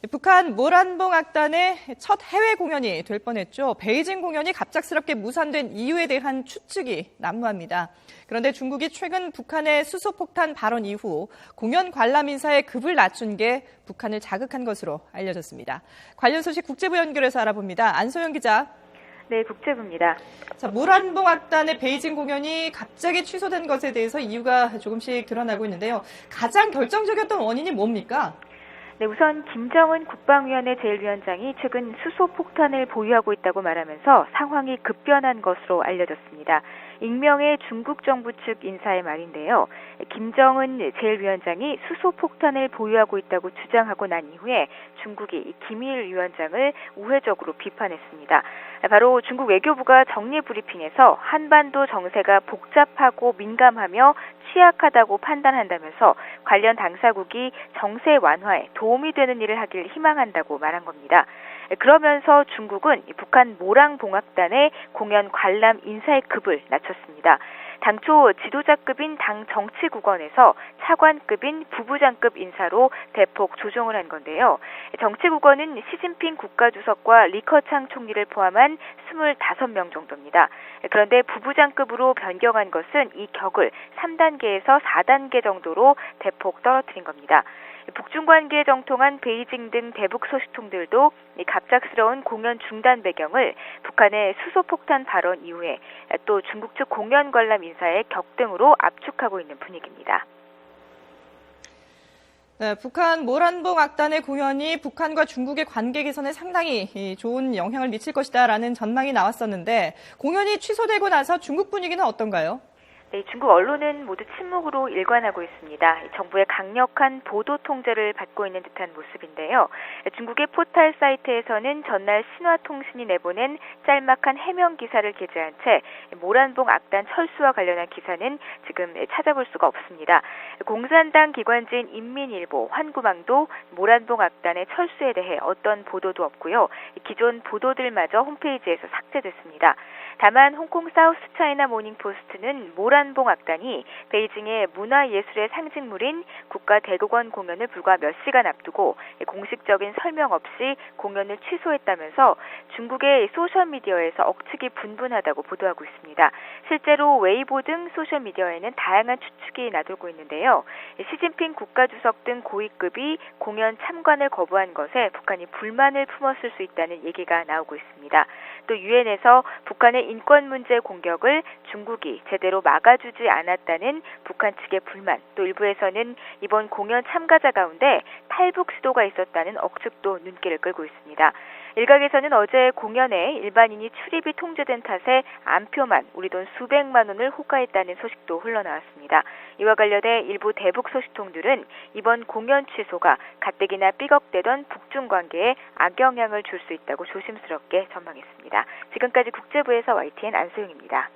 북한 모란봉 악단의 첫 해외 공연이 될 뻔했죠. 베이징 공연이 갑작스럽게 무산된 이유에 대한 추측이 난무합니다. 그런데 중국이 최근 북한의 수소폭탄 발언 이후 공연 관람 인사의 급을 낮춘 게 북한을 자극한 것으로 알려졌습니다. 관련 소식 국제부 연결해서 알아봅니다. 안소영 기자. 네, 국제부입니다. 자, 모란봉 악단의 베이징 공연이 갑자기 취소된 것에 대해서 이유가 조금씩 드러나고 있는데요. 가장 결정적이었던 원인이 뭡니까? 네, 우선 김정은 국방위원회 제1위원장이 최근 수소폭탄을 보유하고 있다고 말하면서 상황이 급변한 것으로 알려졌습니다. 익명의 중국 정부 측 인사의 말인데요. 김정은 제1위원장이 수소폭탄을 보유하고 있다고 주장하고 난 이후에 중국이 김일 위원장을 우회적으로 비판했습니다. 바로 중국 외교부가 정례 브리핑에서 한반도 정세가 복잡하고 민감하며 취약하다고 판단한다면서 관련 당사국이 정세 완화에 도움이 되는 일을 하길 희망한다고 말한 겁니다. 그러면서 중국은 북한 모랑봉악단의 공연 관람 인사의 급을 낮췄습니다. 당초 지도자급인 당 정치국원에서 차관급인 부부장급 인사로 대폭 조정을 한 건데요. 정치국원은 시진핑 국가주석과 리커창 총리를 포함한 25명 정도입니다. 그런데 부부장급으로 변경한 것은 이 격을 3단계에서 4단계 정도로 대폭 떨어뜨린 겁니다. 북중 관계에 정통한 베이징 등 대북 소식통들도 갑작스러운 공연 중단 배경을 북한의 수소폭탄 발언 이후에 또 중국 측 공연 관람 인사의 격등으로 압축하고 있는 분위기입니다. 네, 북한 모란봉 악단의 공연이 북한과 중국의 관계 개선에 상당히 좋은 영향을 미칠 것이다라는 전망이 나왔었는데 공연이 취소되고 나서 중국 분위기는 어떤가요? 네, 중국 언론은 모두 침묵으로 일관하고 있습니다. 정부의 강력한 보도 통제를 받고 있는 듯한 모습인데요. 중국의 포털 사이트에서는 전날 신화통신이 내보낸 짤막한 해명 기사를 게재한 채 모란봉 악단 철수와 관련한 기사는 지금 찾아볼 수가 없습니다. 공산당 기관지인 인민일보, 환구망도 모란봉 악단의 철수에 대해 어떤 보도도 없고요. 기존 보도들마저 홈페이지에서 삭제됐습니다. 다만 홍콩 사우스 차이나 모닝포스트는 모란봉 악단이 베이징의 문화예술의 상징물인 국가대극원 공연을 불과 몇 시간 앞두고 공식적인 설명 없이 공연을 취소했다면서 중국의 소셜미디어에서 억측이 분분하다고 보도하고 있습니다. 실제로 웨이보 등 소셜미디어에는 다양한 추측이 나돌고 있는데요. 시진핑 국가주석 등 고위급이 공연 참관을 거부한 것에 북한이 불만을 품었을 수 있다는 얘기가 나오고 있습니다. 또 유엔에서 북한의 인권 문제 공격을 중국이 제대로 막아주지 않았다는 북한 측의 불만, 또 일부에서는 이번 공연 참가자 가운데 탈북 시도가 있었다는 억측도 눈길을 끌고 있습니다. 일각에서는 어제 공연에 일반인이 출입이 통제된 탓에 안표만 우리 돈 수백만 원을 호가했다는 소식도 흘러나왔습니다. 이와 관련해 일부 대북 소식통들은 이번 공연 취소가 가뜩이나 삐걱대던 북중 관계에 악영향을 줄 수 있다고 조심스럽게 전망했습니다. 지금까지 국제부에서 YTN 안소영입니다.